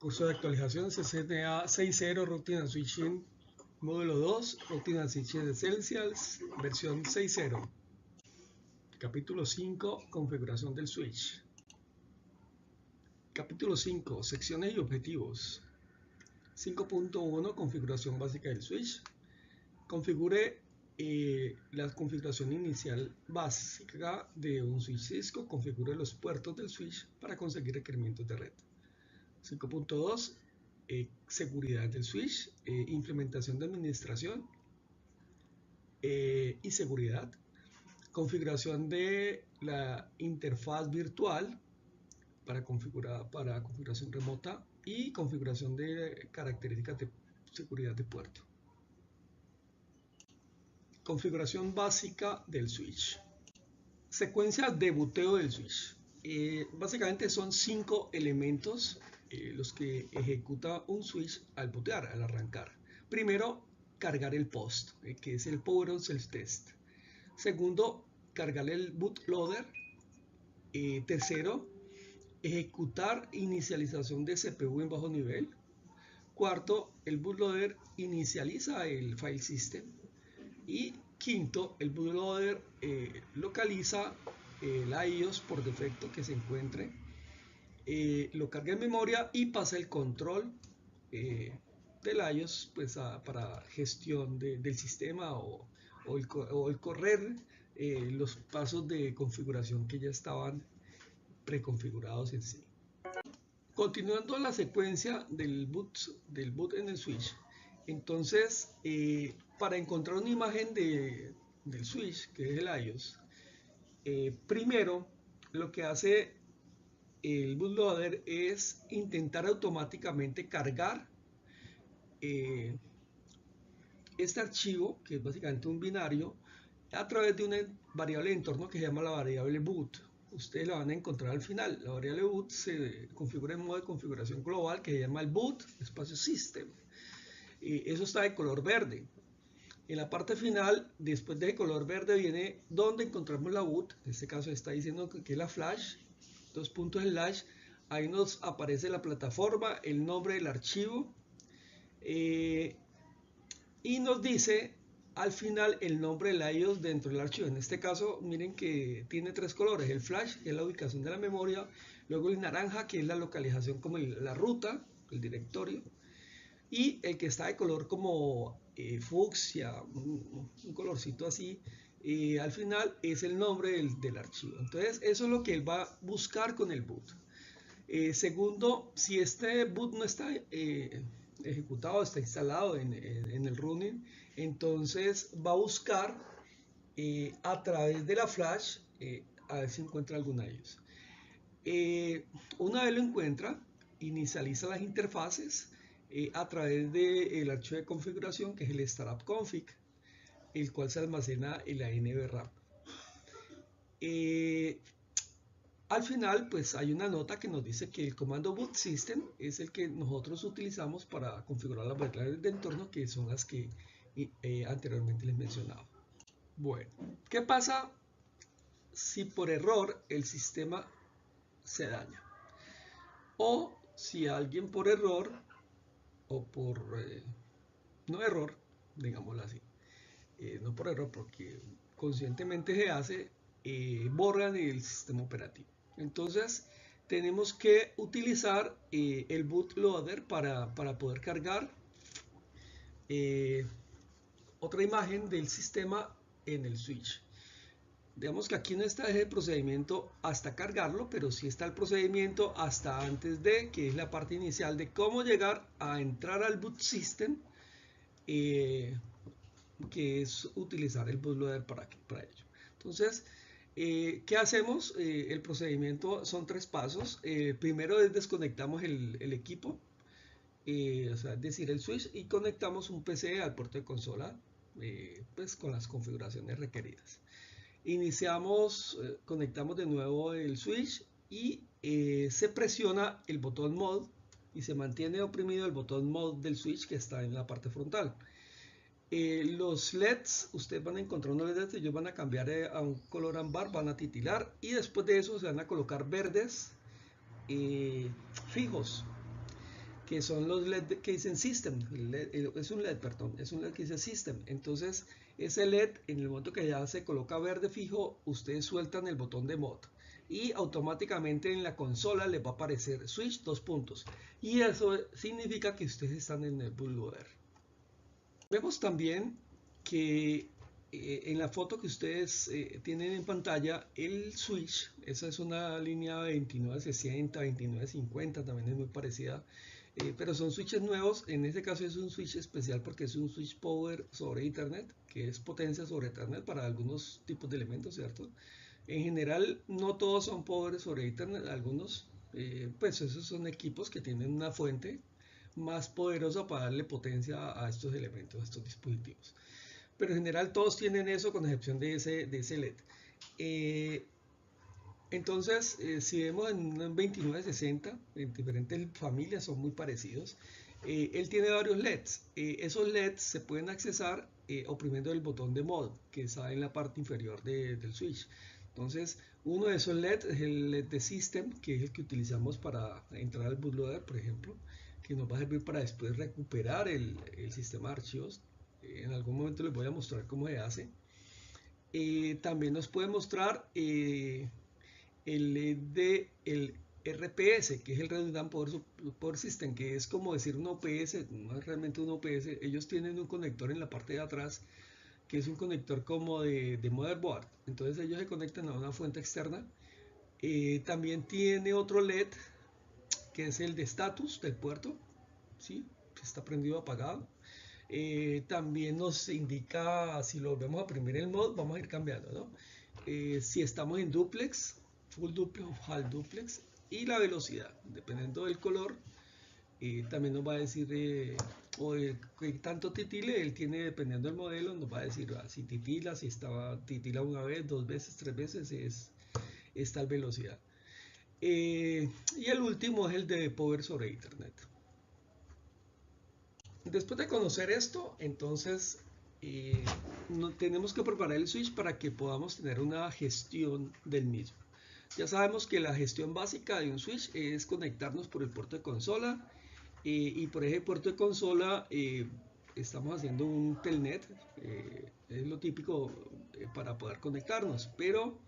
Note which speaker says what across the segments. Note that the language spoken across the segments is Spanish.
Speaker 1: Curso de actualización CCNA 6.0 Routing and Switching Módulo 2 Routing and Switching Essentials versión 6.0. Capítulo 5 Configuración del switch. Capítulo 5 Secciones y objetivos. 5.1 Configuración básica del switch. Configure la configuración inicial básica de un switch Cisco. Configure los puertos del switch para conseguir requerimientos de red. 5.2 seguridad del switch, implementación de administración y seguridad, configuración de la interfaz virtual para configuración remota y configuración de características de seguridad de puerto. Configuración básica del switch. Secuencia de boteo del switch. Básicamente son 5 elementos los que ejecuta un switch al bootear, al arrancar. Primero, cargar el post, que es el Power on Self Test. Segundo, cargar el bootloader. Tercero, ejecutar inicialización de CPU en bajo nivel. Cuarto, el bootloader inicializa el file system. Y quinto, el bootloader localiza el iOS por defecto que se encuentre, lo carga en memoria y pasa el control del iOS pues, para gestión del sistema o el correr los pasos de configuración que ya estaban preconfigurados en sí. Continuando la secuencia del boot en el switch, entonces para encontrar una imagen del switch, que es el iOS, primero lo que hace el bootloader es intentar automáticamente cargar este archivo, que es básicamente un binario, a través de una variable de entorno que se llama la variable boot. Ustedes la van a encontrar al final. La variable boot se configura en modo de configuración global que se llama el boot espacio system. Eso está de color verde. En la parte final, después de color verde, viene donde encontramos la boot. En este caso está diciendo que es la flash. 2 puntos slash. Ahí nos aparece la plataforma, el nombre del archivo. Y nos dice al final el nombre del iOS dentro del archivo. En este caso, miren que tiene 3 colores. El flash, que es la ubicación de la memoria. Luego el naranja, que es la localización como la ruta, el directorio. Y el que está de color como fucsia, un colorcito así, al final es el nombre del archivo. Entonces eso es lo que él va a buscar con el boot. Segundo, si este boot no está ejecutado, está instalado en el running, entonces va a buscar a través de la flash a ver si encuentra algún iOS. Una vez lo encuentra, inicializa las interfaces a través del archivo de configuración que es el startup config, el cual se almacena en la NVRAM. Al final pues hay una nota que nos dice que el comando boot system es el que nosotros utilizamos para configurar las variables de entorno, que son las que anteriormente les mencionaba. Bueno, ¿qué pasa si por error el sistema se daña? O si alguien por error o por no error, digámoslo así, no por error porque conscientemente se hace, borran el sistema operativo. Entonces tenemos que utilizar el bootloader para poder cargar otra imagen del sistema en el switch. Digamos que aquí no está ese procedimiento hasta cargarlo, pero sí está el procedimiento hasta antes de, que es la parte inicial de cómo llegar a entrar al boot system, que es utilizar el bootloader para ello. Entonces, ¿qué hacemos? El procedimiento son 3 pasos. Primero es desconectamos el equipo, o sea, es decir, el switch, y conectamos un PC al puerto de consola, pues con las configuraciones requeridas. Conectamos de nuevo el switch y se presiona el botón mode y se mantiene oprimido el botón mode del switch que está en la parte frontal. Los LEDs, ustedes van a encontrar unos LEDs, ellos van a cambiar a un color ámbar, van a titilar y después de eso se van a colocar verdes fijos. que son los LED que dicen System. Es un LED, perdón, es un LED que dice System. Entonces, ese LED, en el momento que ya se coloca verde fijo, ustedes sueltan el botón de Mod y automáticamente en la consola les va a aparecer Switch 2 puntos. Y eso significa que ustedes están en el bootloader. Vemos también que en la foto que ustedes tienen en pantalla, el switch, esa es una línea 2960, 2950, también es muy parecida, pero son switches nuevos. En este caso es un switch especial porque es un switch power sobre Ethernet, que es potencia sobre Ethernet para algunos tipos de elementos, ¿cierto? En general, no todos son power sobre Ethernet, algunos, pues esos son equipos que tienen una fuente más poderosa para darle potencia a estos elementos, a estos dispositivos. Pero en general todos tienen eso con excepción de ese LED. Entonces, si vemos en un 2960, en diferentes familias son muy parecidos, él tiene varios LEDs. Esos LEDs se pueden accesar oprimiendo el botón de Mod, que está en la parte inferior del switch. Entonces, uno de esos LEDs es el LED de System, que es el que utilizamos para entrar al bootloader, por ejemplo, que nos va a servir para después recuperar el sistema de archivos. En algún momento les voy a mostrar cómo se hace. También nos puede mostrar el RPS, que es el Redundant Power System, que es como decir un OPS, no es realmente un OPS. Ellos tienen un conector en la parte de atrás, que es un conector como de motherboard. Entonces ellos se conectan a una fuente externa. También tiene otro LED, que es el de status del puerto, ¿sí? Si está prendido o apagado. También nos indica, si lo volvemos a oprimir el mod, vamos a ir cambiando, ¿no? Si estamos en duplex, full duplex o half duplex, y la velocidad, dependiendo del color, también nos va a decir o de qué tanto titile. Él tiene, dependiendo del modelo, nos va a decir si titila, si titila una vez, dos veces, tres veces, es tal velocidad. Y el último es el de power sobre Ethernet. Después de conocer esto, entonces tenemos que preparar el switch para que podamos tener una gestión del mismo. Ya sabemos que la gestión básica de un switch es conectarnos por el puerto de consola, y por ese puerto de consola estamos haciendo un telnet, es lo típico para poder conectarnos, pero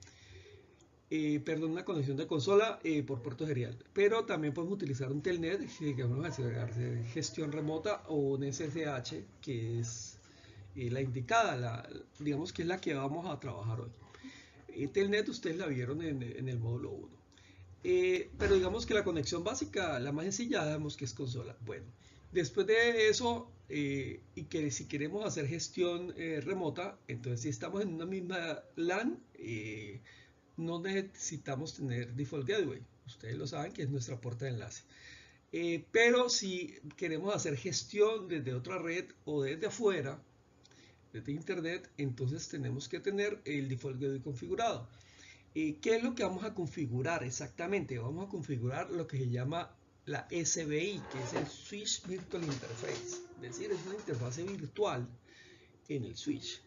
Speaker 1: perdón, una conexión de consola por puerto serial, pero también podemos utilizar un telnet si queremos hacer gestión remota, o un SSH, que es la indicada, digamos que es la que vamos a trabajar hoy. Telnet ustedes la vieron en el módulo 1. Pero digamos que la conexión básica, la más sencilla, sabemos que es consola. Bueno, después de eso, y que si queremos hacer gestión remota, entonces si estamos en una misma LAN, no necesitamos tener default gateway. Ustedes lo saben que es nuestra puerta de enlace. Pero si queremos hacer gestión desde otra red o desde afuera, desde internet, entonces tenemos que tener el default gateway configurado. ¿Qué es lo que vamos a configurar exactamente? Vamos a configurar lo que se llama la SVI, que es el Switch Virtual Interface. Es decir, es una interfase virtual en el switch.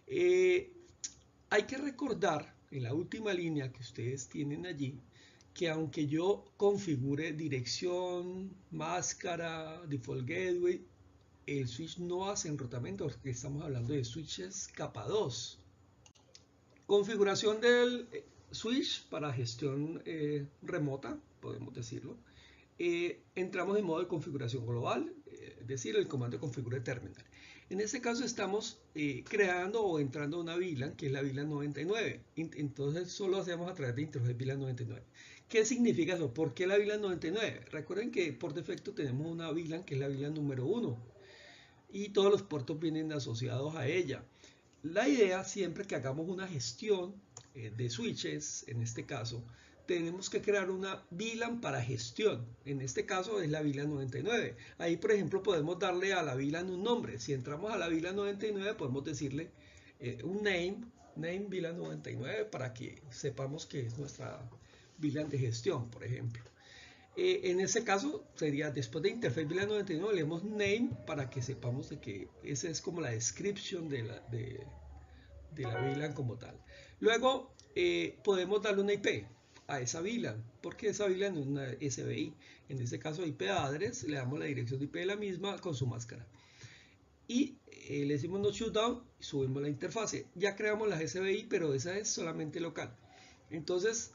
Speaker 1: Hay que recordar en la última línea que ustedes tienen allí, que aunque yo configure dirección, máscara, default gateway, el switch no hace enrutamiento, porque estamos hablando de switches capa 2. Configuración del switch para gestión remota, podemos decirlo. Entramos en modo de configuración global, es decir, el comando de configure terminal. En este caso estamos creando o entrando a una VLAN, que es la VLAN 99. Entonces solo hacemos a través de interfaz VLAN 99. ¿Qué significa eso? ¿Por qué la VLAN 99? Recuerden que por defecto tenemos una VLAN que es la VLAN número 1 y todos los puertos vienen asociados a ella. La idea, siempre que hagamos una gestión de switches, en este caso, tenemos que crear una VLAN para gestión. En este caso es la VLAN 99. Ahí, por ejemplo, podemos darle a la VLAN un nombre. Si entramos a la VLAN 99, podemos decirle un name VLAN 99, para que sepamos que es nuestra VLAN de gestión, por ejemplo. En ese caso sería, después de interface VLAN 99, leemos name para que sepamos de que esa es como la descripción de la VLAN como tal. Luego podemos darle una IP. a esa VLAN, porque esa VLAN es una SBI. En este caso IP address, le damos la dirección de IP de la misma con su máscara. Y le decimos no shutdown, subimos la interfase. Ya creamos las SBI, pero esa es solamente local. Entonces,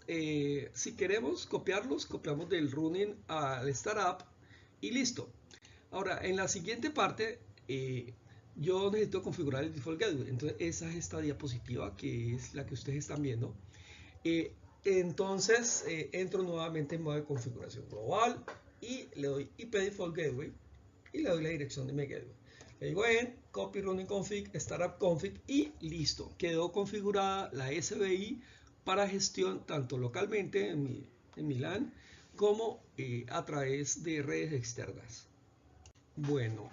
Speaker 1: si queremos copiarlos, copiamos del running al startup y listo. Ahora, en la siguiente parte, yo necesito configurar el default gateway. Entonces, esa es esta diapositiva que es la que ustedes están viendo. Entonces, entro nuevamente en modo de configuración global y le doy IP default gateway y le doy la dirección de mi gateway. Le digo en copy running config, startup config y listo. Quedó configurada la SBI para gestión tanto localmente en mi LAN como a través de redes externas. Bueno,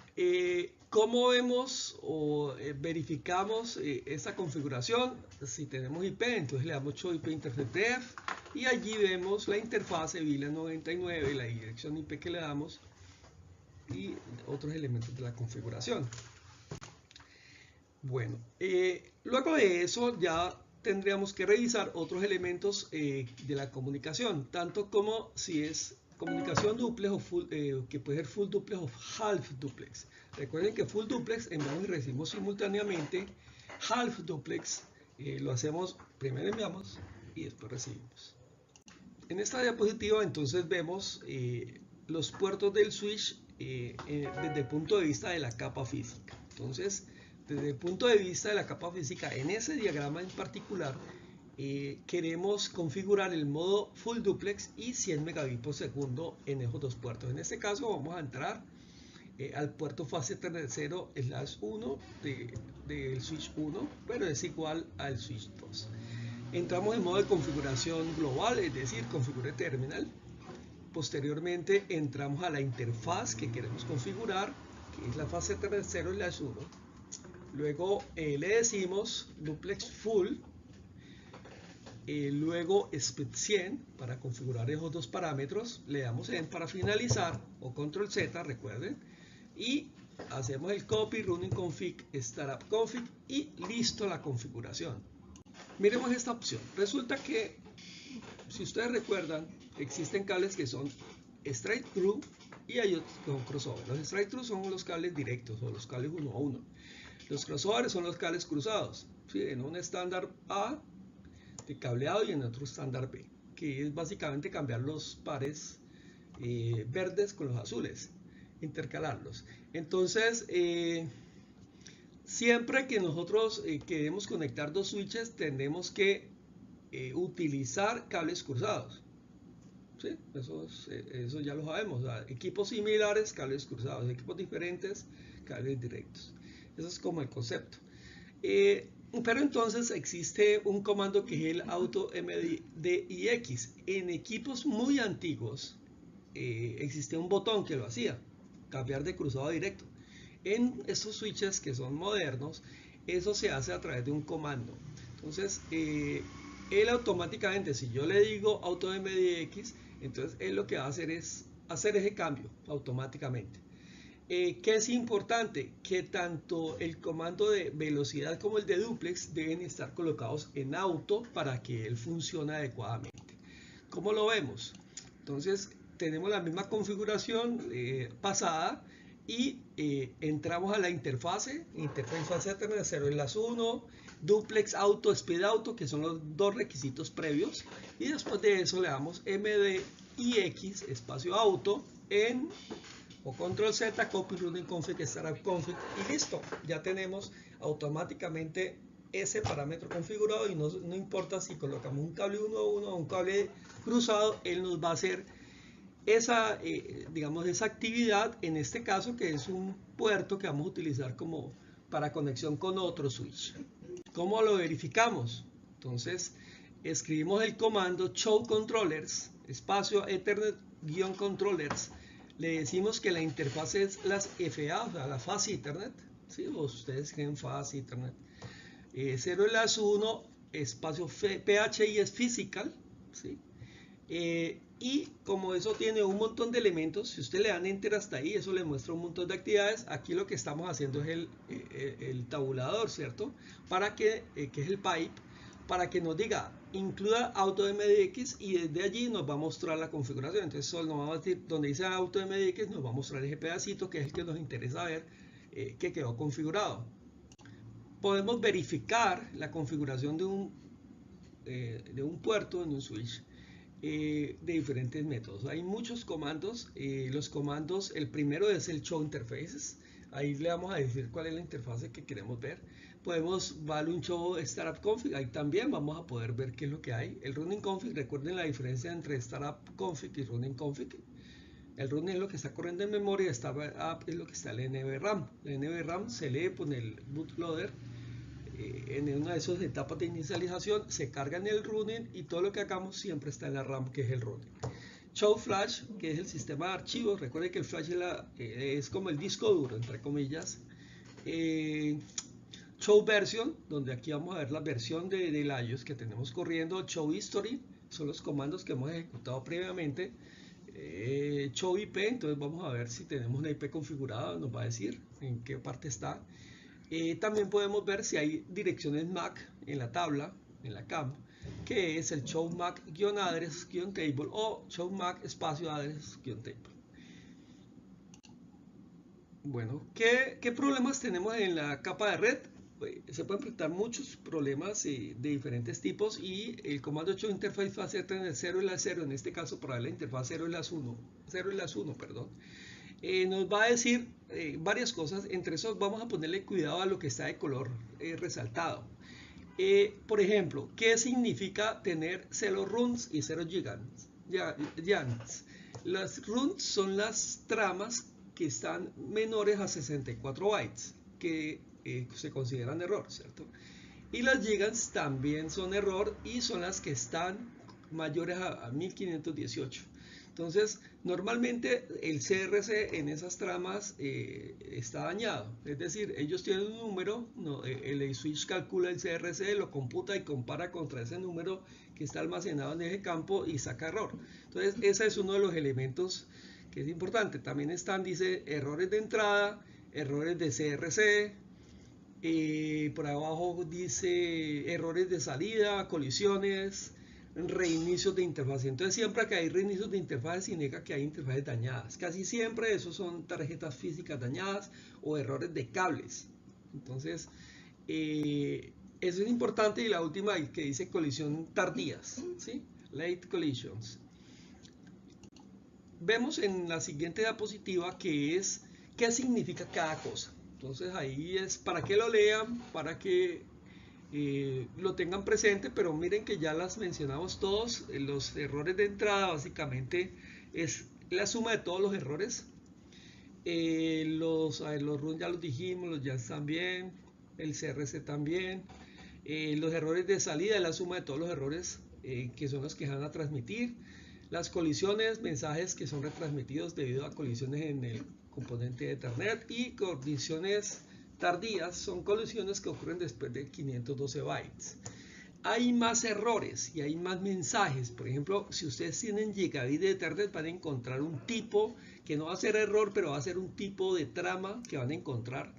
Speaker 1: ¿cómo vemos o verificamos esta configuración? Si tenemos IP, entonces le damos show IP interface def y allí vemos la interfase VLAN 99, la dirección IP que le damos y otros elementos de la configuración. Bueno, luego de eso ya tendríamos que revisar otros elementos de la comunicación, tanto como si es comunicación duplex o full, que puede ser full duplex o half duplex. Recuerden que full duplex enviamos y recibimos simultáneamente. Half duplex lo hacemos, primero enviamos y después recibimos. En esta diapositiva entonces vemos los puertos del switch desde el punto de vista de la capa física. Entonces, desde el punto de vista de la capa física, en ese diagrama en particular, queremos configurar el modo full duplex y 100 megabits por segundo en esos dos puertos. En este caso vamos a entrar al puerto fase 0/1 del switch 1, pero es igual al switch 2. Entramos en modo de configuración global, es decir, configure terminal. Posteriormente entramos a la interfaz que queremos configurar, que es la fase 0/1. Luego le decimos duplex full, luego speed 100 para configurar esos dos parámetros, le damos en para finalizar o control Z, recuerden, y hacemos el copy running config startup config y listo la configuración. Miremos esta opción. Resulta que, si ustedes recuerdan, existen cables que son straight through y hay otros que son crossover. Los straight through son los cables directos o los cables 1 a 1. Los crossovers son los cables cruzados, ¿sí? En un estándar A de cableado y en otro estándar B, que es básicamente cambiar los pares verdes con los azules, intercalarlos. Entonces, siempre que nosotros queremos conectar dos switches, tenemos que utilizar cables cruzados. ¿Sí? Eso ya lo sabemos. O sea, equipos similares, cables cruzados. Equipos diferentes, cables directos. Eso es como el concepto. Pero entonces existe un comando que es el auto MDIX. En equipos muy antiguos existía un botón que lo hacía, cambiar de cruzado a directo. En estos switches que son modernos, eso se hace a través de un comando. Entonces, él automáticamente, si yo le digo auto MDX, entonces él lo que va a hacer es hacer ese cambio automáticamente. ¿Qué es importante? Que tanto el comando de velocidad como el de duplex deben estar colocados en auto para que él funcione adecuadamente. ¿Cómo lo vemos? Entonces tenemos la misma configuración pasada y entramos a la interfase fase 0/1, duplex auto, speed auto, que son los dos requisitos previos, y después de eso le damos MDIX espacio auto en o control Z, copy running config, startup config y listo. Ya tenemos automáticamente ese parámetro configurado y no importa si colocamos un cable 1 a 1 o un cable cruzado, él nos va a hacer esa, digamos, esa actividad en este caso, que es un puerto que vamos a utilizar como para conexión con otro switch. ¿Cómo lo verificamos? Entonces escribimos el comando show controllers espacio ethernet-controllers. Le decimos que la interfaz es las FA, o sea, la fase Ethernet, ¿sí? O ustedes creen fase Ethernet. 0/1 espacio PHI es physical, ¿sí? Y como eso tiene un montón de elementos, si usted le dan enter hasta ahí, eso le muestra un montón de actividades. Aquí lo que estamos haciendo es el tabulador, ¿cierto? Para que es el pipe, para que nos diga incluya AutoMDX y desde allí nos va a mostrar la configuración. Entonces solo nos va a decir, donde dice AutoMDX nos va a mostrar ese pedacito que es el que nos interesa ver que quedó configurado. Podemos verificar la configuración de un puerto en un switch de diferentes métodos. Hay muchos comandos. Los comandos, el primero es el show interfaces. Ahí le vamos a decir cuál es la interfase que queremos ver. Podemos darle un show startup config. Ahí también vamos a poder ver qué es lo que hay. El running config, recuerden la diferencia entre startup config y running config. El running es lo que está corriendo en memoria, startup es lo que está en el NVRAM. El NVRAM se lee con el bootloader en una de esas etapas de inicialización, se carga en el running y todo lo que hagamos siempre está en la RAM, que es el running. Show flash, que es el sistema de archivos. Recuerden que el flash es como el disco duro, entre comillas. Show version, donde aquí vamos a ver la versión del iOS que tenemos corriendo. Show history, son los comandos que hemos ejecutado previamente. Show IP, entonces vamos a ver si tenemos una IP configurada, nos va a decir en qué parte está. También podemos ver si hay direcciones MAC en la tabla, en la CAM, que es el show MAC-address-table o show MAC espacio address-table. Bueno, ¿qué problemas tenemos en la capa de red? Se pueden presentar muchos problemas de diferentes tipos y el comando show interface va a ser tener 0 y la 0, en este caso para la interfaz 0 y las 1, perdón. Nos va a decir varias cosas, entre esos vamos a ponerle cuidado a lo que está de color resaltado. Por ejemplo, ¿qué significa tener 0 runs y 0 YANs? Las runs son las tramas que están menores a 64 bytes, que se consideran error, ¿cierto? Y las gigants también son error y son las que están mayores a 1518. Entonces, normalmente el CRC en esas tramas está dañado. Es decir, ellos tienen un número, el switch calcula el CRC, lo computa y compara contra ese número que está almacenado en ese campo y saca error. Entonces, ese es uno de los elementos que es importante. También están, dice, errores de entrada, errores de CRC. Por abajo dice errores de salida, colisiones, reinicios de interfaz. Entonces siempre que hay reinicios de interfaz significa que hay interfaces dañadas. Casi siempre esos son tarjetas físicas dañadas o errores de cables. Entonces eso es importante. Y la última que dice colisión tardías, ¿sí? Late collisions. Vemos en la siguiente diapositiva que es qué significa cada cosa. Entonces ahí es para que lo lean, para que lo tengan presente, pero miren que ya las mencionamos todos. Los errores de entrada básicamente es la suma de todos los errores. Los runs ya los dijimos, los YANs también, el CRC también. Los errores de salida es la suma de todos los errores que son los que van a transmitir. Las colisiones, mensajes que son retransmitidos debido a colisiones en el componente de Ethernet, y colisiones tardías son colisiones que ocurren después de 512 bytes. Hay más errores y hay más mensajes. Por ejemplo, si ustedes tienen gigabit de Ethernet, van a encontrar un tipo que no va a ser error, pero va a ser un tipo de trama que van a encontrar,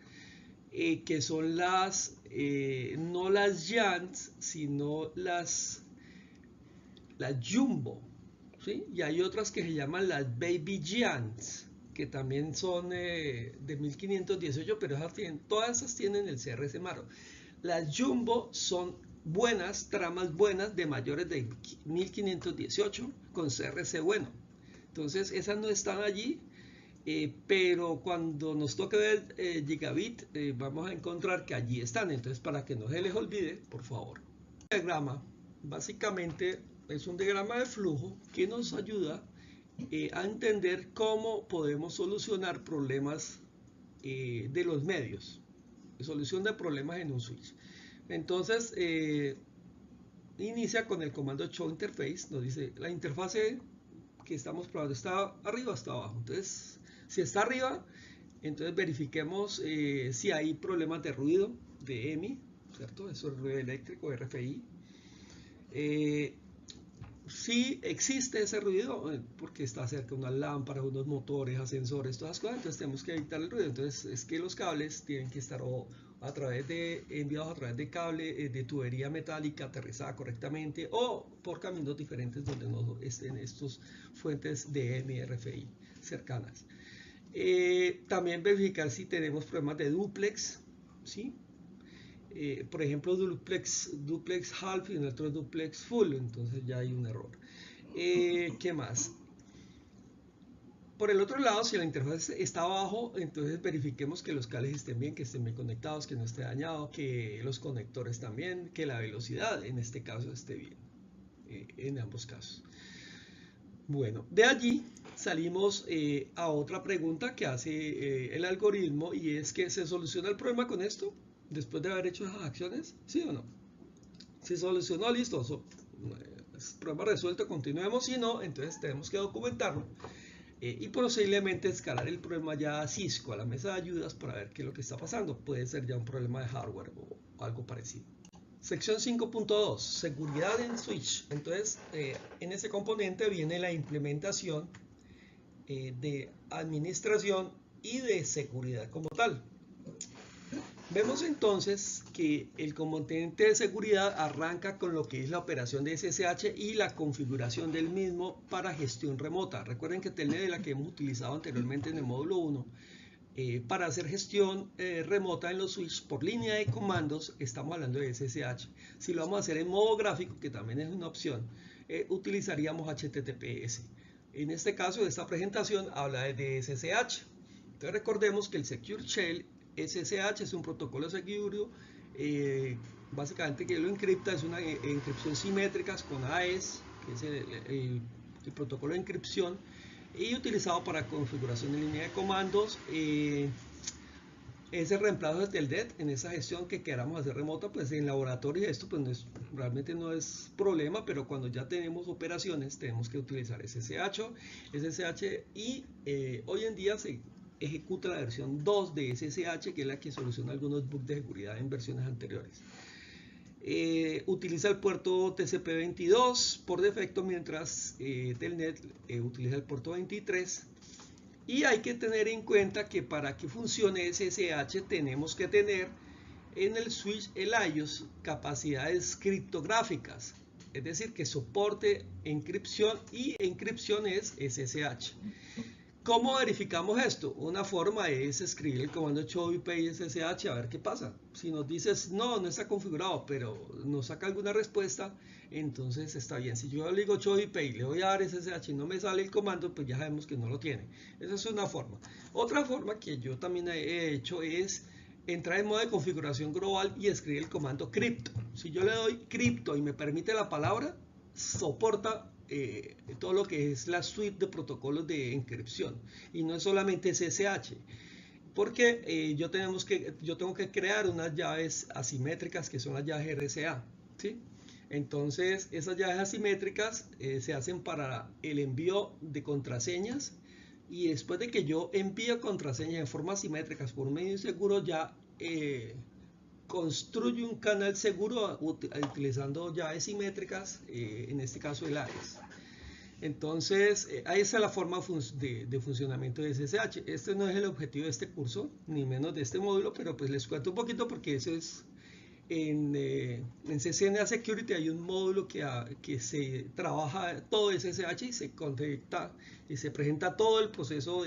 Speaker 1: que son no las YANs, sino las Jumbo, ¿sí? Y hay otras que se llaman las Baby YANs, que también son de 1518, pero todas esas tienen el CRC malo. Las Jumbo son buenas, tramas buenas de mayores de 1518 con CRC bueno. Entonces esas no están allí, pero cuando nos toque ver gigabit vamos a encontrar que allí están. Entonces, para que no se les olvide, por favor. El diagrama básicamente es un diagrama de flujo que nos ayuda a entender cómo podemos solucionar problemas de los medios, solución de problemas en un switch. Entonces inicia con el comando show interface. Nos dice la interfase que estamos probando está arriba o está abajo. Entonces, si está arriba, entonces verifiquemos si hay problemas de ruido de EMI, ¿cierto? Eso es ruido eléctrico, RFI. si existe ese ruido, porque está cerca de unas lámparas, unos motores, ascensores, todas las cosas, entonces tenemos que evitar el ruido. Entonces es que los cables tienen que estar enviados a través de cable de tubería metálica aterrizada correctamente o por caminos diferentes donde no estén estas fuentes de MRFI cercanas. También verificar si tenemos problemas de duplex, ¿sí? Por ejemplo, duplex half y en otro duplex full, entonces ya hay un error. ¿Qué más? Por el otro lado, si la interfaz está abajo, entonces verifiquemos que los cables estén bien conectados, que no esté dañado, que los conectores también, que la velocidad en este caso esté bien, en ambos casos. Bueno, de allí salimos a otra pregunta que hace el algoritmo, y es que ¿se soluciona el problema con esto? Después de haber hecho esas acciones, ¿sí o no? Si solucionó, listo, problema resuelto, continuemos. Si no, entonces tenemos que documentarlo y posiblemente escalar el problema ya a Cisco, a la mesa de ayudas, para ver qué es lo que está pasando. Puede ser ya un problema de hardware o algo parecido. Sección 5.2, seguridad en switch. Entonces, en ese componente viene la implementación de administración y de seguridad como tal. Vemos entonces que el componente de seguridad arranca con lo que es la operación de SSH y la configuración del mismo para gestión remota. Recuerden que Telnet es la que hemos utilizado anteriormente en el módulo 1. Para hacer gestión remota en los switches por línea de comandos, estamos hablando de SSH. Si lo vamos a hacer en modo gráfico, que también es una opción, utilizaríamos HTTPS. En este caso, esta presentación habla de SSH. Entonces recordemos que el Secure Shell SSH es un protocolo seguro, básicamente que lo encripta, es una encripción simétrica con AES, que es el protocolo de encripción, y utilizado para configuración de línea de comandos. Es el reemplazo de Telnet en esa gestión que queramos hacer remota, pues en laboratorio esto pues realmente no es problema, pero cuando ya tenemos operaciones tenemos que utilizar SSH y hoy en día se ejecuta la versión 2 de SSH, que es la que soluciona algunos bugs de seguridad en versiones anteriores. Utiliza el puerto TCP22 por defecto, mientras Telnet utiliza el puerto 23. Y hay que tener en cuenta que para que funcione SSH tenemos que tener en el switch, el IOS, capacidades criptográficas, es decir, que soporte encripción, y encripción es SSH. ¿Cómo verificamos esto? Una forma es escribir el comando show IP SSH a ver qué pasa. Si nos dices no está configurado, pero nos saca alguna respuesta, entonces está bien. Si yo le digo show IP y le voy a dar SSH y no me sale el comando, pues ya sabemos que no lo tiene. Esa es una forma. Otra forma que yo también he hecho es entrar en modo de configuración global y escribir el comando crypto. Si yo le doy crypto y me permite la palabra, soporta todo lo que es la suite de protocolos de encripción, y no es solamente SSH, porque yo tengo que crear unas llaves asimétricas que son las llaves RSA, ¿sí? Entonces esas llaves asimétricas se hacen para el envío de contraseñas, y después de que yo envío contraseñas en forma asimétrica por un medio inseguro, ya construye un canal seguro utilizando llaves simétricas, en este caso el AES. Entonces, ahí está la forma de funcionamiento de SSH. Este no es el objetivo de este curso, ni menos de este módulo, pero pues les cuento un poquito porque eso es en CCNA Security. Hay un módulo que se trabaja todo SSH y se conecta y se presenta todo el proceso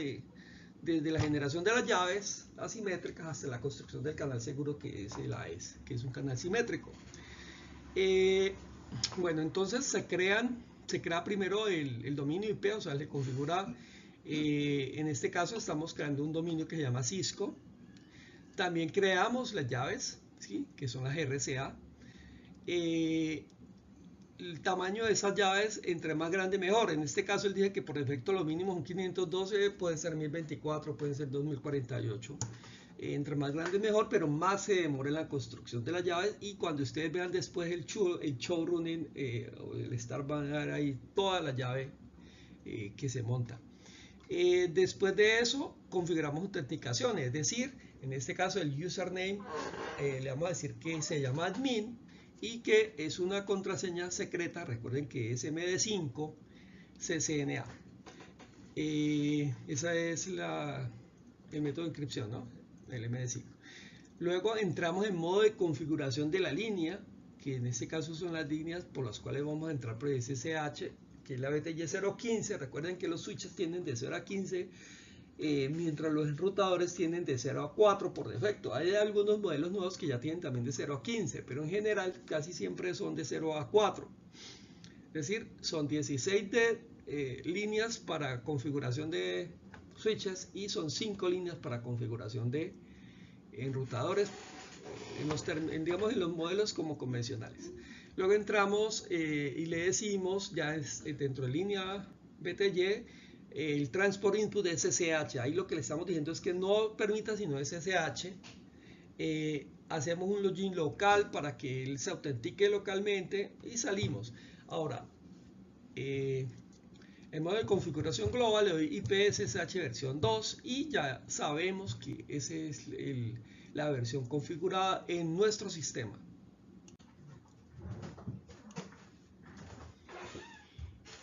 Speaker 1: desde la generación de las llaves asimétricas hasta la construcción del canal seguro, que es el AES, que es un canal simétrico. Bueno, entonces se crea primero el dominio IP, o sea, se configura, en este caso estamos creando un dominio que se llama Cisco. También creamos las llaves, ¿sí?, que son las RSA. El tamaño de esas llaves, entre más grande mejor. En este caso él dice que por defecto lo mínimo son 512, pueden ser 1024, pueden ser 2048. Entre más grande mejor, pero más se demora en la construcción de las llaves, y cuando ustedes vean después el show running o el start, van a ver ahí toda la llave que se monta. Después de eso configuramos autenticación, es decir, en este caso el username le vamos a decir que se llama admin, y que es una contraseña secreta. Recuerden que es MD5 CCNA. Ese es el método de inscripción, ¿no? El MD5. Luego entramos en modo de configuración de la línea, que en este caso son las líneas por las cuales vamos a entrar por el SSH, que es la BTY 015. Recuerden que los switches tienen de 0 a 15, mientras los enrutadores tienen de 0 a 4 por defecto. Hay algunos modelos nuevos que ya tienen también de 0 a 15, pero en general casi siempre son de 0 a 4. Es decir, son 16 líneas para configuración de switches y son 5 líneas para configuración de enrutadores, digamos en los modelos como convencionales. Luego entramos y le decimos, ya es dentro de línea BTY, el transport input de SSH. Ahí lo que le estamos diciendo es que no permita sino SSH. Hacemos un login local para que él se autentique localmente y salimos. Ahora, en modo de configuración global le doy IPSSH versión 2 y ya sabemos que esa es la versión configurada en nuestro sistema.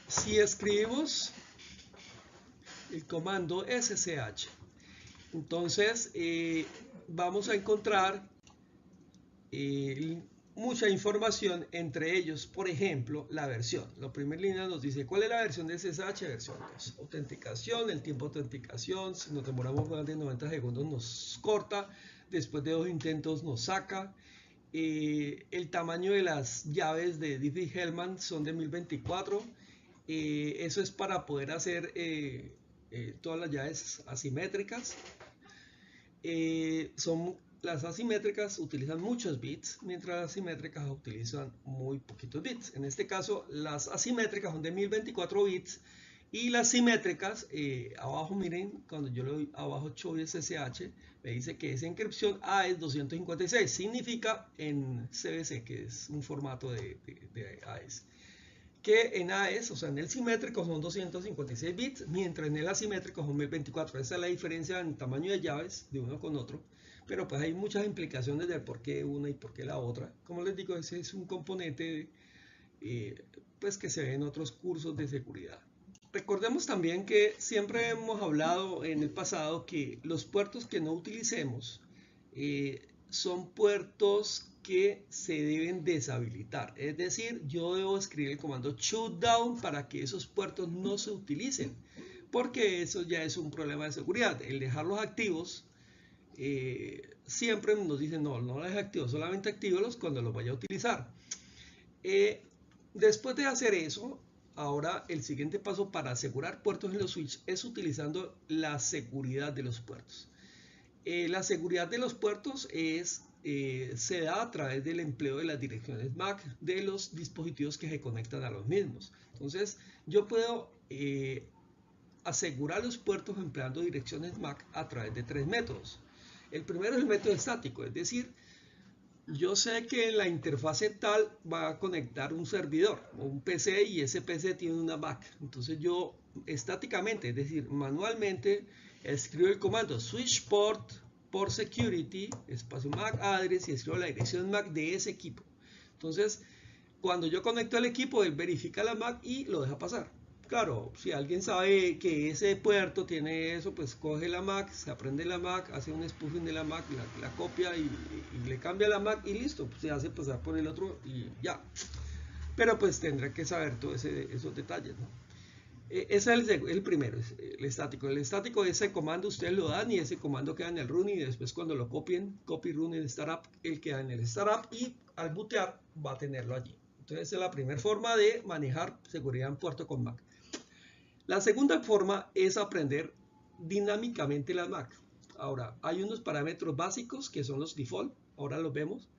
Speaker 1: Si escribimos el comando SSH, entonces vamos a encontrar mucha información, entre ellos, por ejemplo, la versión. La primera línea nos dice cuál es la versión de SSH, versión 2. Autenticación, el tiempo de autenticación, si nos demoramos más de 90 segundos nos corta, después de 2 intentos nos saca. El tamaño de las llaves de Diffie-Hellman son de 1024. Eso es para poder hacer todas las llaves asimétricas. Las asimétricas utilizan muchos bits, mientras las simétricas utilizan muy poquitos bits. En este caso, las asimétricas son de 1024 bits y las simétricas, abajo miren, cuando yo le doy abajo show SSH, me dice que esa inscripción A es 256, significa en CBC, que es un formato de AES. Que en AES, o sea, en el simétrico son 256 bits, mientras en el asimétrico son 1024. Esa es la diferencia en tamaño de llaves de uno con otro. Pero pues hay muchas implicaciones de por qué una y por qué la otra. Como les digo, ese es un componente pues que se ve en otros cursos de seguridad. Recordemos también que siempre hemos hablado en el pasado que los puertos que no utilicemos son puertos que se deben deshabilitar. Es decir, yo debo escribir el comando shutdown para que esos puertos no se utilicen, porque eso ya es un problema de seguridad. El dejarlos activos, siempre nos dicen no los dejes activos, solamente actívalos cuando los vaya a utilizar. Después de hacer eso, ahora el siguiente paso para asegurar puertos en los switch es utilizando la seguridad de los puertos. La seguridad de los puertos se da a través del empleo de las direcciones MAC de los dispositivos que se conectan a los mismos. Entonces yo puedo asegurar los puertos empleando direcciones MAC a través de 3 métodos. El primero es el método estático, es decir, yo sé que en la interfase tal va a conectar un servidor o un PC y ese PC tiene una MAC. Entonces yo estáticamente, es decir, manualmente, escribo el comando switch port security, espacio MAC address y escribo la dirección MAC de ese equipo. Entonces, cuando yo conecto al equipo, él verifica la MAC y lo deja pasar. Claro, si alguien sabe que ese puerto tiene eso, pues coge la MAC, se aprende la MAC, hace un spoofing de la MAC, la copia y le cambia la MAC y listo, pues se hace pasar por el otro y ya. Pero pues tendrá que saber todos esos detalles, ¿no? Ese es el primero, el estático. El estático, ese comando ustedes lo dan y ese comando queda en el run y después cuando lo copien, copy run en startup, él queda en el startup y al bootear va a tenerlo allí. Entonces esa es la primera forma de manejar seguridad en puerto con MAC. La segunda forma es aprender dinámicamente la MAC. Ahora, hay unos parámetros básicos que son los default, ahora los vemos.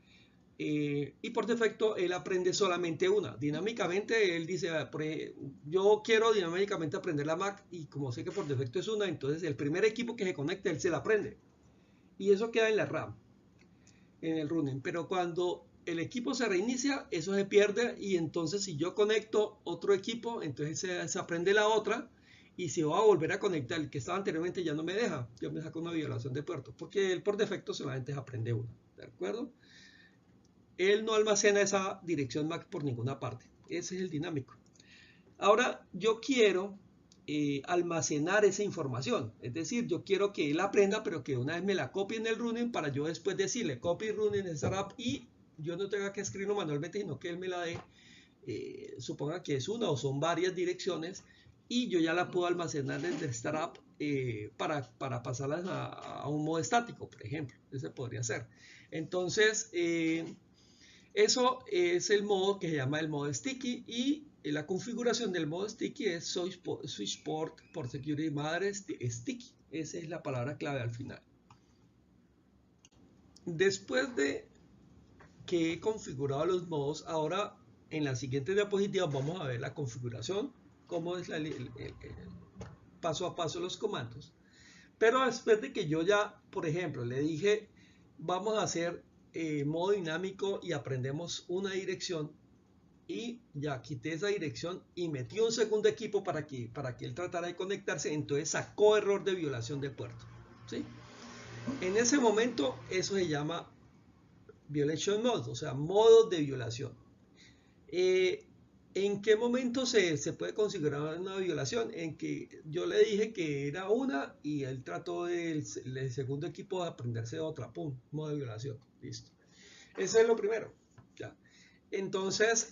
Speaker 1: Y por defecto él aprende solamente una. Dinámicamente él dice, yo quiero dinámicamente aprender la MAC y como sé que por defecto es una, entonces el primer equipo que se conecte él se la aprende. Y eso queda en la RAM, en el running. Pero cuando el equipo se reinicia, eso se pierde y entonces si yo conecto otro equipo, entonces se aprende la otra y si voy a volver a conectar el que estaba anteriormente ya no me deja, ya me saca una violación de puerto, porque él por defecto solamente se aprende una, ¿de acuerdo? él no almacena esa dirección MAC por ninguna parte. Ese es el dinámico. Ahora yo quiero almacenar esa información. Es decir, yo quiero que él aprenda, pero que una vez me la copie en el running para yo después decirle copy running en startup y yo no tenga que escribirlo manualmente, sino que él me la dé, suponga que es una o son varias direcciones y yo ya la puedo almacenar en el startup para pasarlas a un modo estático, por ejemplo. Ese podría ser. Entonces, eso es el modo que se llama el modo sticky y la configuración del modo sticky es switch port por security madre sticky. Esa es la palabra clave al final. Después de que he configurado los modos, ahora en la siguiente diapositiva vamos a ver la configuración, cómo es el paso a paso los comandos. Pero después de que yo ya, por ejemplo, le dije, vamos a hacer modo dinámico y aprendemos una dirección y ya quité esa dirección y metí un segundo equipo para que él tratara de conectarse, entonces sacó error de violación de puerto, ¿sí? En ese momento eso se llama violation mode, o sea, modo de violación. ¿En qué momento se puede configurar una violación? En que yo le dije que era una y él trató del segundo equipo de aprenderse de otra, pum, modo de violación, listo. Ese es lo primero, ya. Entonces,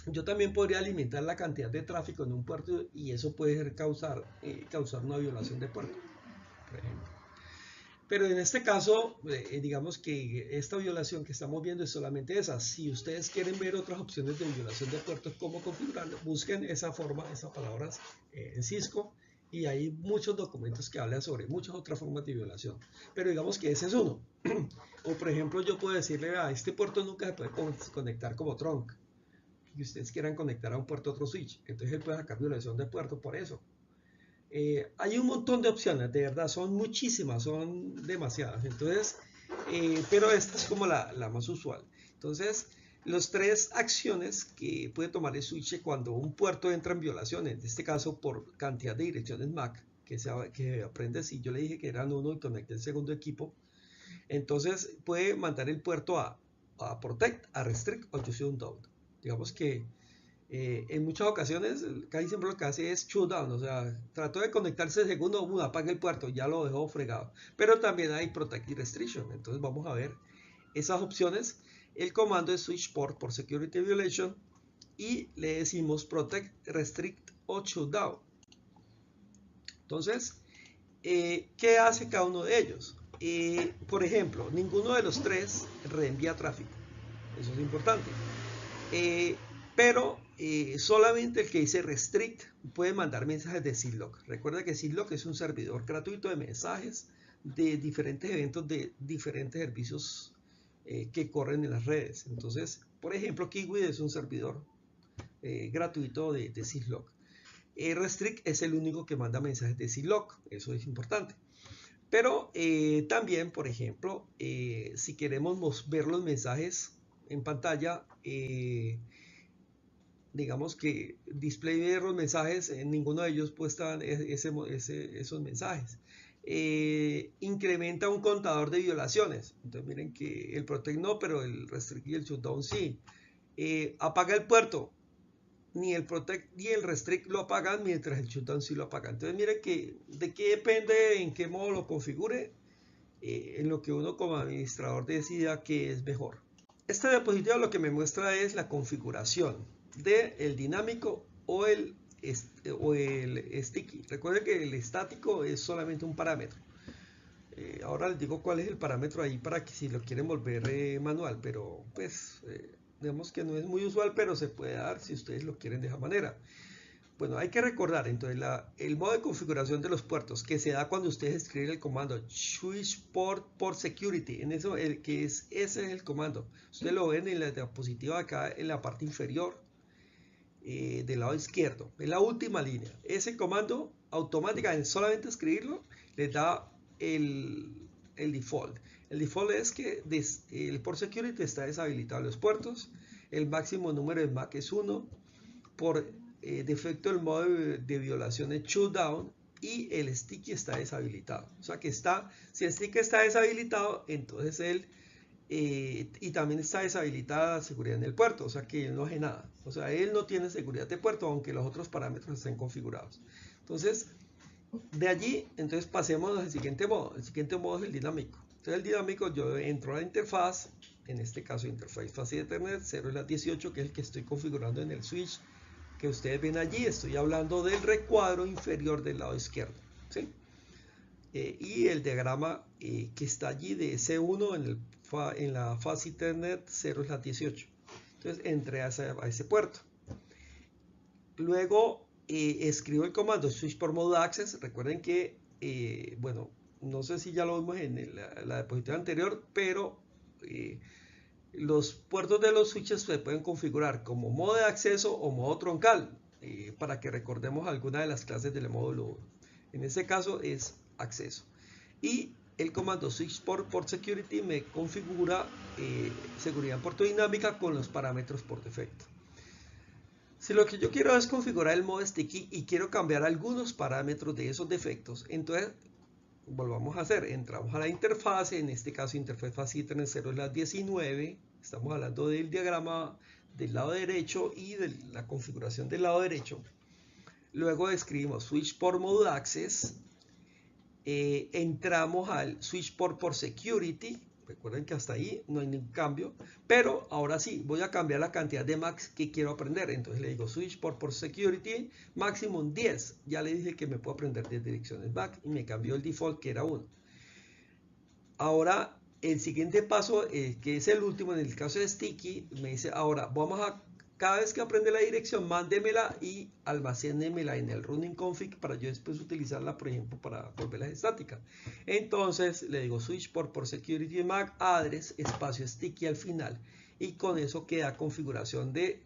Speaker 1: yo también podría limitar la cantidad de tráfico en un puerto y eso puede causar una violación de puerto, por ejemplo. Pero en este caso, digamos que esta violación que estamos viendo es solamente esa. Si ustedes quieren ver otras opciones de violación de puertos, cómo configurarlo, busquen esa forma, esas palabras en Cisco y hay muchos documentos que hablan sobre muchas otras formas de violación. Pero digamos que ese es uno. O por ejemplo, yo puedo decirle a este puerto nunca se puede conectar como trunk. Que ustedes quieran conectar a un puerto a otro switch. Entonces él puede sacar violación de puerto por eso. Hay un montón de opciones, de verdad, son muchísimas, son demasiadas. Entonces, pero esta es como la más usual. Entonces, las tres acciones que puede tomar el switch cuando un puerto entra en violación, en este caso por cantidad de direcciones MAC, que aprende si yo le dije que eran uno y conecté el segundo equipo, entonces puede mandar el puerto a protect, a restrict o to shut down. Digamos que en muchas ocasiones casi siempre lo que hace es shut down, o sea, trató de conectarse el segundo, apaga el puerto, ya lo dejó fregado. Pero también hay protect y restriction, entonces vamos a ver esas opciones. El comando es switch port por security violation y le decimos protect, restrict o shut down. Entonces, ¿qué hace cada uno de ellos? Por ejemplo, ninguno de los tres reenvía tráfico, eso es importante. Pero solamente el que dice restrict puede mandar mensajes de Ziploc. Recuerda que Ziploc es un servidor gratuito de mensajes de diferentes eventos de diferentes servicios que corren en las redes. Entonces, por ejemplo, Kiwi es un servidor gratuito de Ziploc. Restrict es el único que manda mensajes de Ziploc, eso es importante. Pero también, por ejemplo, si queremos ver los mensajes en pantalla, digamos que display de los mensajes, en ninguno de ellos puestan esos mensajes. Incrementa un contador de violaciones. Entonces miren que el protect no, pero el restrict y el shutdown sí. Apaga el puerto. Ni el protect ni el restrict lo apagan, mientras el shutdown sí lo apaga. Entonces miren que de qué depende, en qué modo lo configure, en lo que uno como administrador decida que es mejor. Esta diapositiva lo que me muestra es la configuración del dinámico o el sticky. Recuerden que el estático es solamente un parámetro. Ahora les digo cuál es el parámetro ahí para que si lo quieren volver manual, pero pues digamos que no es muy usual, pero se puede dar si ustedes lo quieren de esa manera. Bueno, hay que recordar entonces el modo de configuración de los puertos que se da cuando ustedes escriben el comando switch port por security. En eso, ese es el comando. Ustedes lo ven en la diapositiva acá en la parte inferior del lado izquierdo, en la última línea. Ese comando automáticamente, solamente escribirlo, les da el default. El default es que el port security está deshabilitado en los puertos. El máximo número de MAC es 1. Por defecto el modo de violación es shutdown y el sticky está deshabilitado. O sea que si el sticky está deshabilitado, entonces él y también está deshabilitada la seguridad en el puerto, o sea que él no hace nada. O sea, él no tiene seguridad de puerto, aunque los otros parámetros estén configurados. Entonces, de allí, entonces pasemos al siguiente modo. El siguiente modo es el dinámico. Entonces, el dinámico, yo entro a la interfaz, en este caso interfaz Fast Ethernet 0/18, que es el que estoy configurando en el switch que ustedes ven allí. Estoy hablando del recuadro inferior del lado izquierdo, ¿sí? Y el diagrama que está allí de C1 en la Fast Ethernet 0/18. Entonces entré a ese puerto. Luego escribo el comando switch por mode access. Recuerden que, bueno, no sé si ya lo vimos en la diapositiva anterior, pero los puertos de los switches se pueden configurar como modo de acceso o modo troncal, para que recordemos alguna de las clases del módulo 1. En este caso es acceso. Y el comando switch por security me configura seguridad puerto dinámica con los parámetros por defecto. Si lo que yo quiero es configurar el modo sticky y quiero cambiar algunos parámetros de esos defectos, entonces volvamos a hacer, entramos a la interfase, en este caso interfaz Fast Ethernet 0/19, estamos hablando del diagrama del lado derecho y de la configuración del lado derecho. Luego escribimos switch por mode access, entramos al switch por security. Recuerden que hasta ahí no hay ningún cambio, pero ahora sí voy a cambiar la cantidad de max que quiero aprender. Entonces le digo switch por security maximum 10. Ya le dije que me puedo aprender 10 direcciones back y me cambió el default, que era 1. Ahora el siguiente paso, que es el último en el caso de sticky, me dice ahora vamos a, cada vez que aprende la dirección, mándemela y almacénemela en el running config para yo después utilizarla, por ejemplo, para volverla estática. Entonces le digo switch por security MAC address espacio sticky al final, y con eso queda configuración de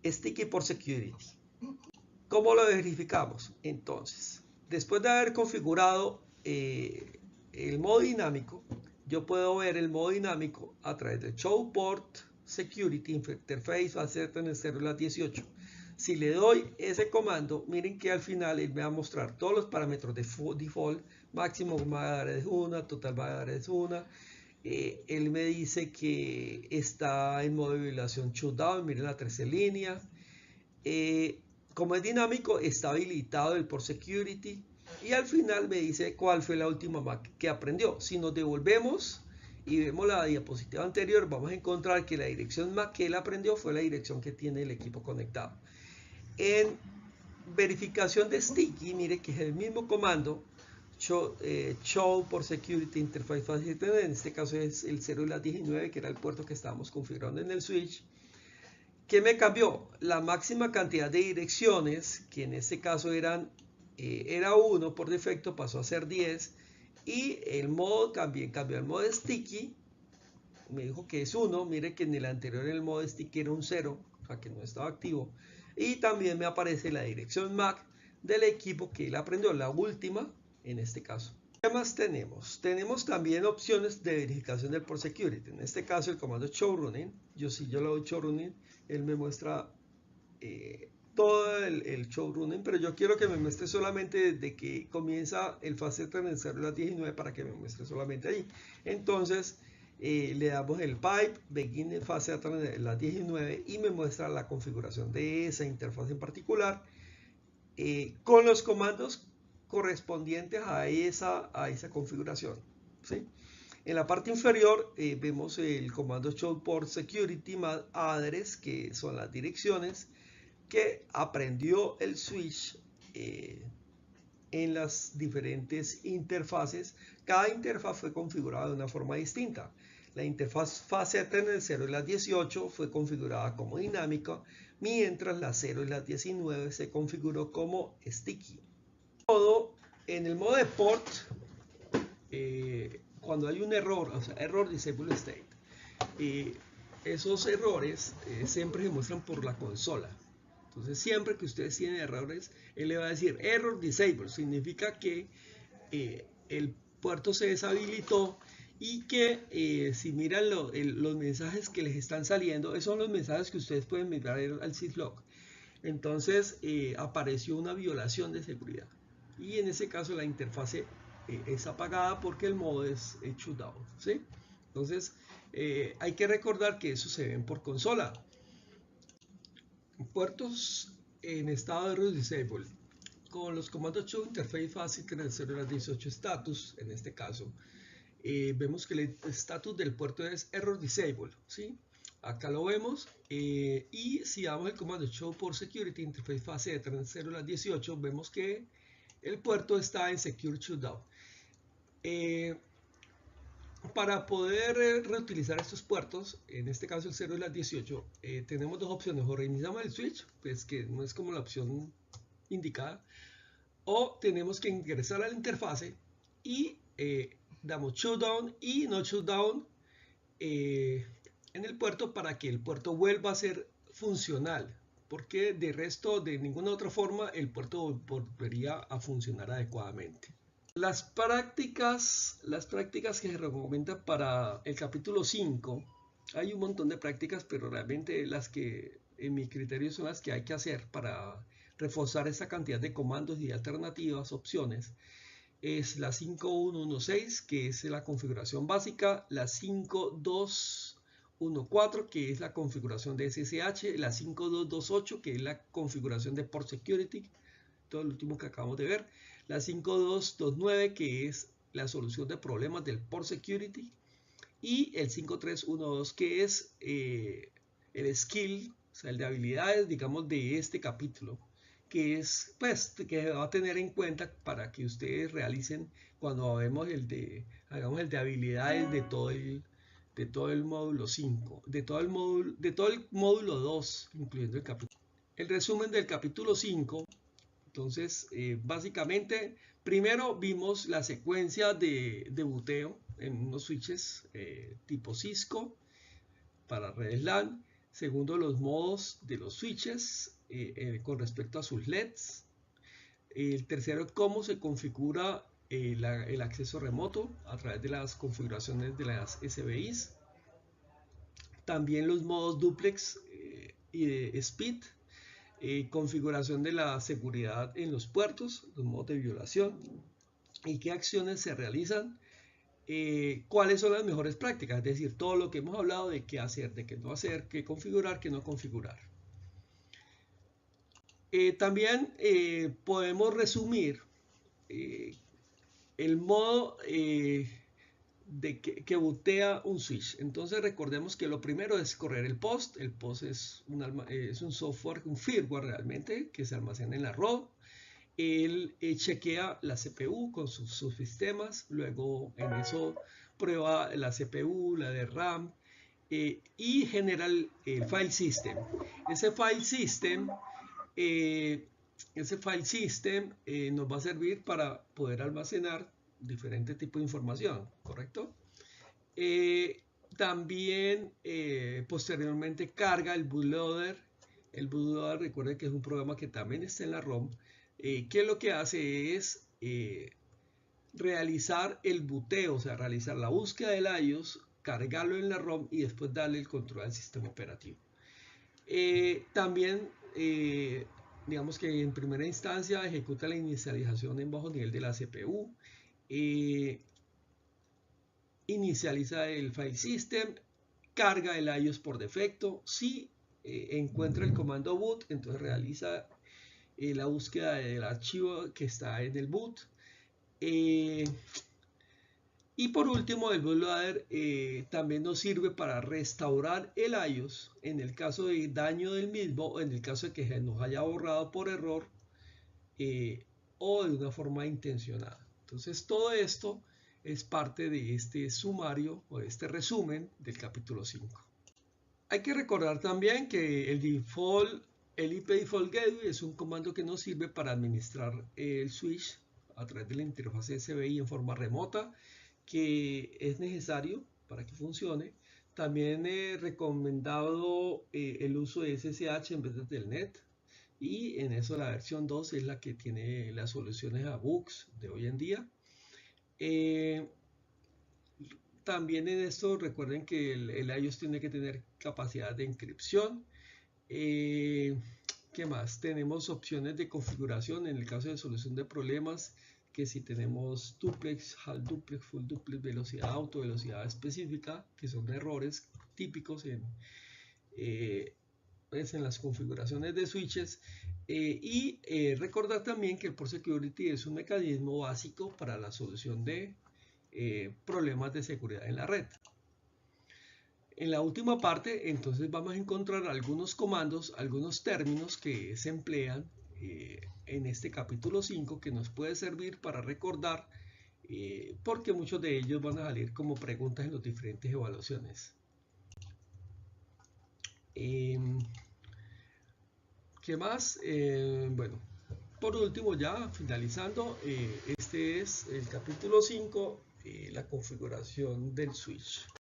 Speaker 1: sticky por security. ¿Cómo lo verificamos? Entonces, después de haber configurado el modo dinámico, yo puedo ver el modo dinámico a través de show port security interface Fast Ethernet 0/18. Si le doy ese comando, miren que al final él me va a mostrar todos los parámetros de default, máximo MAC es 1, total MAC es 1. Él me dice que está en modo de violación shutdown, miren la tercera línea. Como es dinámico, está habilitado el por security, y al final me dice cuál fue la última MAC que aprendió. Si nos devolvemos y vemos la diapositiva anterior, vamos a encontrar que la dirección MAC que él aprendió fue la dirección que tiene el equipo conectado. En verificación de sticky, mire que es el mismo comando, show por security interface Fast Ethernet, en este caso es el 0/19, que era el puerto que estábamos configurando en el switch. ¿Qué me cambió? La máxima cantidad de direcciones, que en este caso era 1 por defecto, pasó a ser 10. Y el modo también cambió. El modo sticky me dijo que es 1. Mire que en el anterior el modo sticky era un 0, o sea que no estaba activo. Y también me aparece la dirección MAC del equipo que él aprendió, la última en este caso. ¿Qué más tenemos? Tenemos también opciones de verificación del por security. En este caso el comando show running. Si yo lo doy show running, él me muestra todo el show running, pero yo quiero que me muestre solamente desde que comienza el Fast Ethernet 0/19 para que me muestre solamente ahí. Entonces le damos el pipe begin Fast Ethernet 19 y me muestra la configuración de esa interfaz en particular, con los comandos correspondientes a esa configuración, ¿sí? En la parte inferior vemos el comando show por security address, que son las direcciones que aprendió el switch en las diferentes interfaces. Cada interfaz fue configurada de una forma distinta. La interfaz Fast Ethernet 0/18 fue configurada como dinámica, mientras la 0/19 se configuró como sticky. En el modo de port, cuando hay un error, o sea, error disable state, esos errores siempre se muestran por la consola. Entonces, siempre que ustedes tienen errores, él le va a decir error disable, significa que el puerto se deshabilitó, y que si miran los mensajes que les están saliendo, esos son los mensajes que ustedes pueden mirar al syslog. Entonces apareció una violación de seguridad, y en ese caso la interfase es apagada porque el modo es shutdown, ¿sí? Entonces, hay que recordar que eso se ven por consola. Puertos en estado de error disable. Con los comandos show interface fácil que necesita 18 status, en este caso, vemos que el status del puerto es error disable, ¿sí? Acá lo vemos, y si damos el comando show por security interface fase de 30 a 18, vemos que el puerto está en secure shutdown. Para poder reutilizar estos puertos, en este caso el 0 y las 18, tenemos dos opciones: o reiniciamos el switch, pues que no es como la opción indicada, o tenemos que ingresar a la interfase y damos shutdown y no shutdown en el puerto para que el puerto vuelva a ser funcional, porque de resto, de ninguna otra forma, el puerto volvería a funcionar adecuadamente. Las prácticas que se recomiendan para el capítulo 5, hay un montón de prácticas, pero realmente las que en mi criterio son las que hay que hacer para reforzar esa cantidad de comandos y alternativas, opciones, es la 5.1.1.6, que es la configuración básica, la 5.2.1.4, que es la configuración de SSH, la 5.2.2.8, que es la configuración de Port Security, todo el último que acabamos de ver, la 5.2.2.9, que es la solución de problemas del Port Security, y el 5.3.1.2, que es el skill, o sea, el de habilidades, digamos, de este capítulo, que es, pues, que va a tener en cuenta para que ustedes realicen cuando hagamos el de habilidades de todo el módulo 5, de todo el módulo 2, incluyendo el capítulo. El resumen del capítulo 5. Entonces, básicamente, primero vimos la secuencia de boteo en unos switches tipo Cisco para redes LAN. Segundo, los modos de los switches con respecto a sus LEDs. El tercero, cómo se configura el acceso remoto a través de las configuraciones de las SBIs. También los modos duplex y de speed. Configuración de la seguridad en los puertos, los modos de violación y qué acciones se realizan, cuáles son las mejores prácticas, es decir, todo lo que hemos hablado de qué hacer, de qué no hacer, qué configurar, qué no configurar. También podemos resumir el modo que bootea un switch. Entonces recordemos que lo primero es correr el POST. El POST es un software, un firmware realmente, que se almacena en la ROM. Él chequea la CPU con sus subsistemas, luego en eso prueba la CPU, la de RAM, y genera el file system. Ese file system nos va a servir para poder almacenar diferentes tipos de información, ¿correcto? También posteriormente carga el bootloader. El bootloader, recuerden que es un programa que también está en la ROM, que lo que hace es realizar el booteo, o sea, realizar la búsqueda del iOS, cargarlo en la ROM y después darle el control al sistema operativo. También digamos que en primera instancia ejecuta la inicialización en bajo nivel de la CPU, inicializa el file system, carga el iOS por defecto. Si encuentra el comando boot, entonces realiza la búsqueda del archivo que está en el boot. Y por último, el bootloader también nos sirve para restaurar el iOS en el caso de daño del mismo, o en el caso de que nos haya borrado por error o de una forma intencionada. Entonces todo esto es parte de este sumario o de este resumen del capítulo 5. Hay que recordar también que el IP Default Gateway es un comando que nos sirve para administrar el switch a través de la interfaz SBI en forma remota, que es necesario para que funcione. También he recomendado el uso de SSH en vez de Telnet, y en eso la versión 2 es la que tiene las soluciones a bugs de hoy en día. También en esto recuerden que el iOS tiene que tener capacidad de encripción. ¿Qué más? Tenemos opciones de configuración en el caso de solución de problemas que si tenemos duplex, half duplex, full duplex, velocidad auto, velocidad específica, que son errores típicos en las configuraciones de switches. Recordar también que el Port Security es un mecanismo básico para la solución de problemas de seguridad en la red. En la última parte, entonces, vamos a encontrar algunos comandos, algunos términos que se emplean en este capítulo 5 que nos puede servir para recordar, porque muchos de ellos van a salir como preguntas en las diferentes evaluaciones. ¿Qué más? Bueno, por último, ya finalizando, este es el capítulo 5, la configuración del switch.